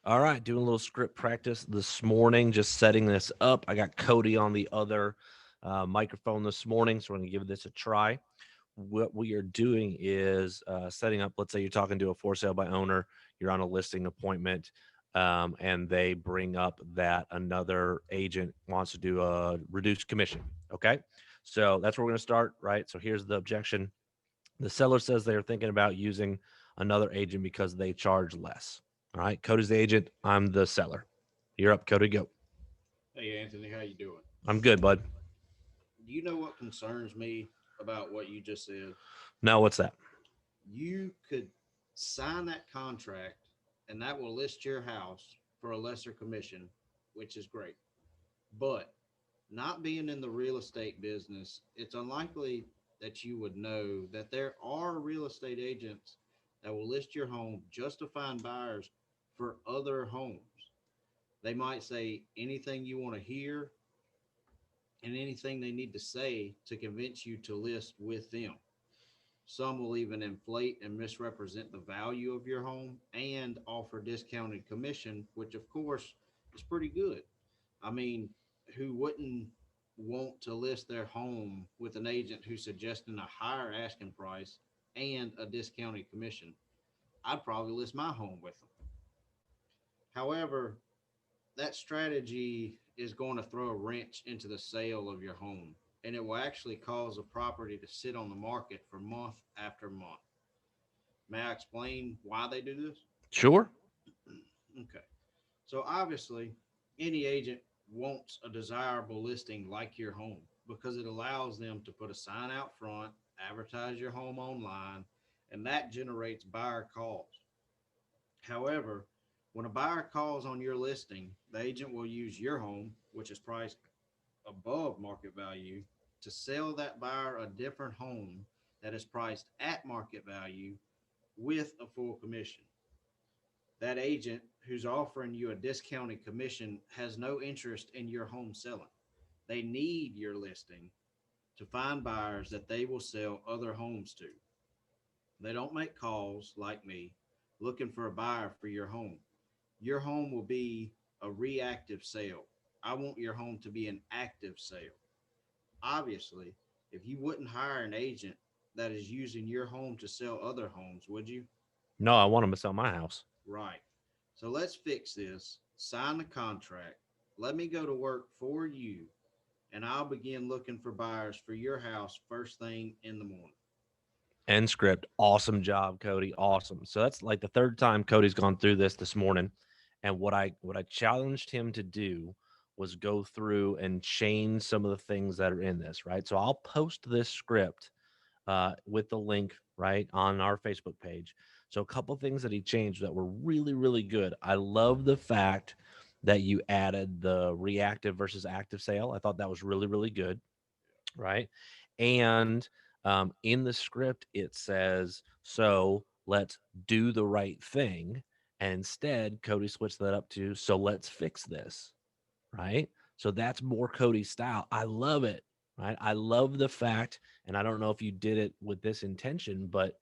All right, doing a little script practice this morning, just setting this up. I got Cody on the other microphone this morning, so we're going to give this a try. What we are doing is setting up, let's say you're talking to a for sale by owner, you're on a listing appointment, and they bring up that another agent wants to do a reduced commission. Okay. So that's where we're going to start, right? So here's the objection. The seller says they're thinking about using another agent because they charge less. All right. Cody's the agent. I'm the seller. You're up, Cody. Go. Hey Anthony, how you doing? I'm good, bud. You know what concerns me about what you just said? Now, what's that? You could sign that contract and that will list your house for a lesser commission, which is great. But not being in the real estate business, it's unlikely that you would know that there are real estate agents that will list your home just to find buyers for other homes. They might say anything you want to hear and anything they need to say to convince you to list with them. Some will even inflate and misrepresent the value of your home and offer discounted commission, which of course is pretty good. I mean, who wouldn't want to list their home with an agent who's suggesting a higher asking price and a discounted commission? I'd probably list my home with them. However, that strategy is going to throw a wrench into the sale of your home, and it will actually cause a property to sit on the market for month after month. May I explain why they do this? Sure. Okay. So, obviously, any agent wants a desirable listing like your home because it allows them to put a sign out front, advertise your home online, and that generates buyer calls. However, when a buyer calls on your listing, the agent will use your home, which is priced above market value, to sell that buyer a different home that is priced at market value with a full commission. That agent who's offering you a discounted commission has no interest in your home selling. They need your listing to find buyers that they will sell other homes to. They don't make calls like me looking for a buyer for your home. Your home will be a reactive sale. I want your home to be an active sale. Obviously, if you wouldn't hire an agent that is using your home to sell other homes, would you? No, I want them to sell my house. Right. So let's fix this. Sign the contract. Let me go to work for you, and I'll begin looking for buyers for your house first thing in the morning. End script. Awesome job, Cody. Awesome. So that's like the third time Cody's gone through this morning. And what I challenged him to do was go through and change some of the things that are in this, right? So I'll post this script with the link right on our Facebook page. So a couple things that he changed that were really, really good. I love the fact that you added the reactive versus active sale. I thought that was really, really good, right? And in the script, it says, so let's do the right thing. And instead, Cody switched that up to, so let's fix this, right? So that's more Cody style. I love it, right? I love the fact, and I don't know if you did it with this intention, but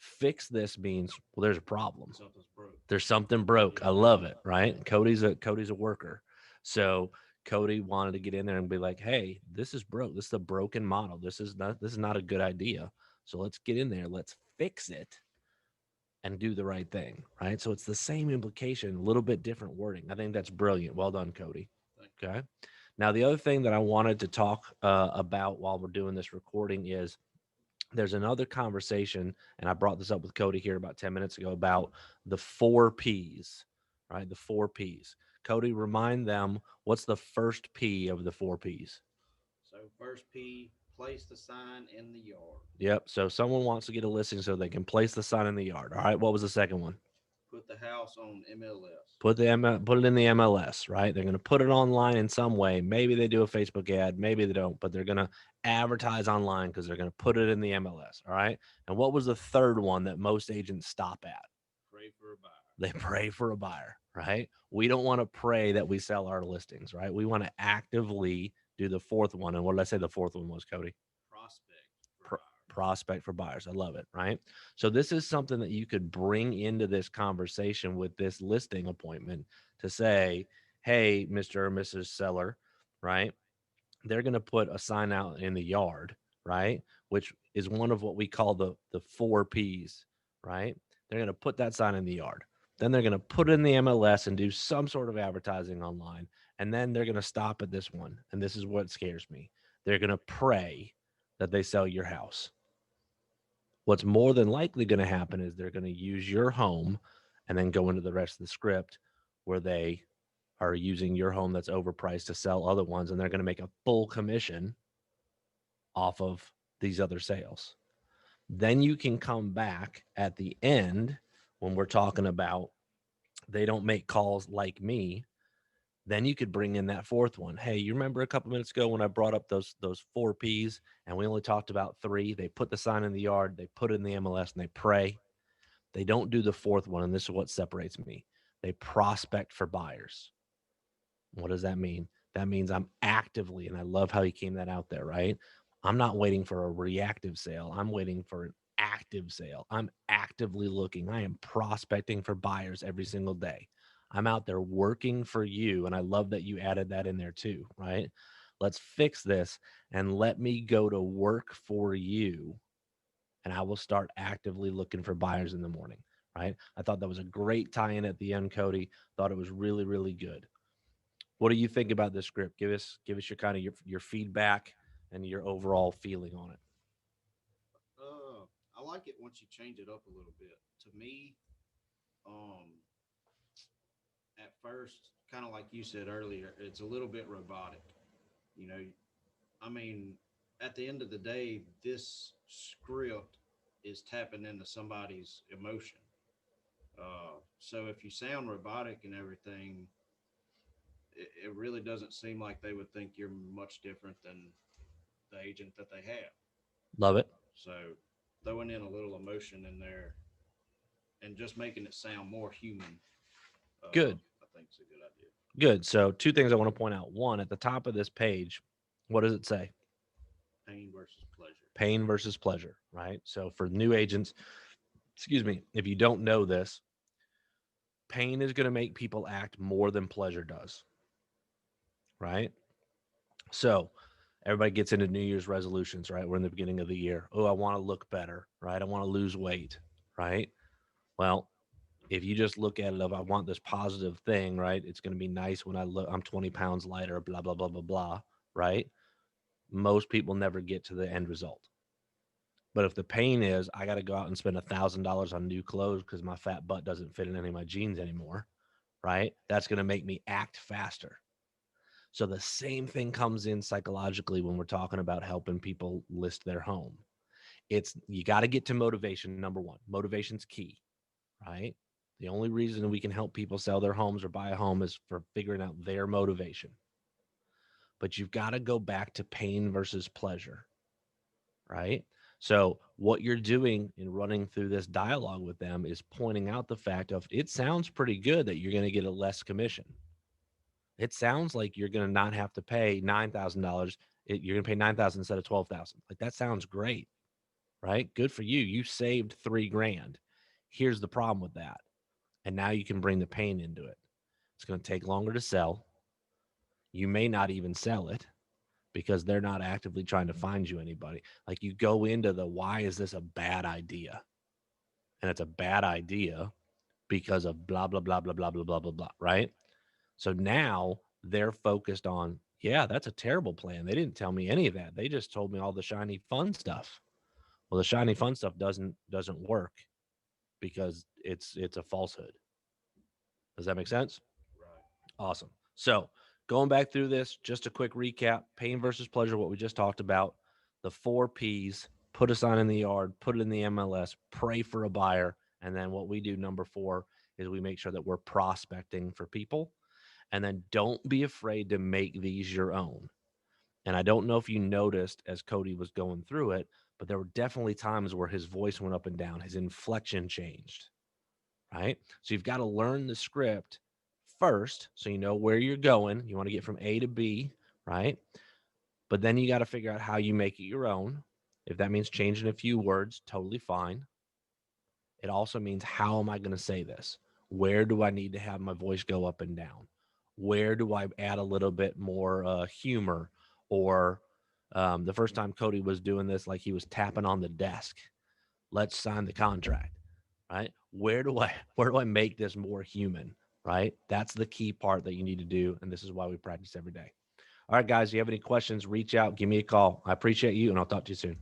fix this means, well, there's a problem. Something's broke. There's something broke. I love it, Yeah. right? Cody's a worker. So Cody wanted to get in there and be like, "Hey, this is broke. This is a broken model. This is not a good idea. So let's get in there. Let's fix it and do the right thing." Right? So it's the same implication, a little bit different wording. I think that's brilliant. Well done, Cody. Thank you. Okay. Now the other thing that I wanted to talk about while we're doing this recording is there's another conversation, and I brought this up with Cody here about 10 minutes ago about the four P's, right? The four P's. Cody, remind them what's the first P of the four P's. So first P, place the sign in the yard. Yep. So someone wants to get a listing so they can place the sign in the yard. All right. What was the second one? Put the house on MLS. Put it in the MLS, right? They're going to put it online in some way. Maybe they do a Facebook ad, maybe they don't, but they're going to advertise online because they're going to put it in the MLS. All right. And what was the third one that most agents stop at? Pray for a buyer. They pray for a buyer, right? We don't want to pray that we sell our listings, right? We want to actively do the fourth one. And what did I say the fourth one was, Cody? Prospect for Pr- buyer. prospect for buyers. I love it, right? So this is something that you could bring into this conversation with this listing appointment to say, hey, Mr. or Mrs. Seller, right? They're going to put a sign out in the yard, right? Which is one of what we call the four P's, right? They're going to put that sign in the yard. Then they're going to put it in the MLS and do some sort of advertising online. And then they're going to stop at this one. And this is what scares me. They're going to pray that they sell your house. What's more than likely going to happen is they're going to use your home and then go into the rest of the script where they are using your home that's overpriced to sell other ones, and they're going to make a full commission off of these other sales. Then you can come back at the end when we're talking about they don't make calls like me. Then you could bring in that fourth one. Hey, you remember a couple minutes ago when I brought up those four P's and we only talked about three? They put the sign in the yard, they put it in the MLS, and they pray. They don't do the fourth one, and this is what separates me. They prospect for buyers. What does that mean? That means I'm actively, and I love how he came that out there, right? I'm not waiting for a reactive sale. I'm waiting for an active sale. I'm actively looking. I am prospecting for buyers every single day. I'm out there working for you. And I love that you added that in there too, right? Let's fix this and let me go to work for you. And I will start actively looking for buyers in the morning, right? I thought that was a great tie in at the end, Cody. Thought it was really, really good. What do you think about this script? Give us your kind of your feedback and your overall feeling on it. I like it once you change it up a little bit. To me, um, at first, kind of like you said earlier, it's a little bit robotic. You know, I mean, at the end of the day, this script is tapping into somebody's emotion. So if you sound robotic and everything, it really doesn't seem like they would think you're much different than the agent that they have. Love it. So throwing in a little emotion in there and just making it sound more human, Good. I think is a good idea. Good. So two things I want to point out. One, at the top of this page, what does it say? Pain versus pleasure. Pain versus pleasure, right? So for new agents, excuse me, if you don't know this, pain is going to make people act more than pleasure does, right? So everybody gets into New Year's resolutions, right? We're in the beginning of the year. Oh, I want to look better, right? I want to lose weight, right? Well, if you just look at it of I want this positive thing, right? It's going to be nice when I'm 20 pounds lighter, blah, blah, blah, blah, blah, right? Most people never get to the end result. But if the pain is I got to go out and spend $1,000 on new clothes because my fat butt doesn't fit in any of my jeans anymore, right? That's going to make me act faster. So the same thing comes in psychologically when we're talking about helping people list their home. It's you got to get to motivation. Number one, motivation's key, right? The only reason we can help people sell their homes or buy a home is for figuring out their motivation. But you've got to go back to pain versus pleasure, right? So what you're doing in running through this dialogue with them is pointing out the fact of it sounds pretty good that you're going to get a less commission. It sounds like you're going to not have to pay $9,000. You're going to pay 9,000 instead of 12,000. Like that sounds great, right? Good for you. You saved 3 grand. Here's the problem with that. And now you can bring the pain into it. It's going to take longer to sell. You may not even sell it because they're not actively trying to find you anybody. Like you go into the why is this a bad idea? And it's a bad idea because of blah, blah, blah, blah, blah, blah, blah, blah, blah, right? So now they're focused on, yeah, that's a terrible plan. They didn't tell me any of that. They just told me all the shiny fun stuff. Well, the shiny fun stuff doesn't work because it's a falsehood. Does that make sense? Right. Awesome. So going back through this, just a quick recap: pain versus pleasure, what we just talked about, the four P's: put a sign in the yard, put it in the MLS, pray for a buyer, and then what we do number four is we make sure that we're prospecting for people. And then don't be afraid to make these your own. And I don't know if you noticed as Cody was going through it, but there were definitely times where his voice went up and down, his inflection changed, right? So you've got to learn the script first so you know where you're going. You want to get from A to B, right? But then you got to figure out how you make it your own. If that means changing a few words, totally fine. It also means, how am I going to say this? Where do I need to have my voice go up and down? Where do I add a little bit more humor? Or the first time Cody was doing this, like he was tapping on the desk. Let's sign the contract, right? Where do I make this more human, right? That's the key part that you need to do, and this is why we practice every day. All right, guys, if you have any questions, reach out, give me a call. I appreciate you, and I'll talk to you soon.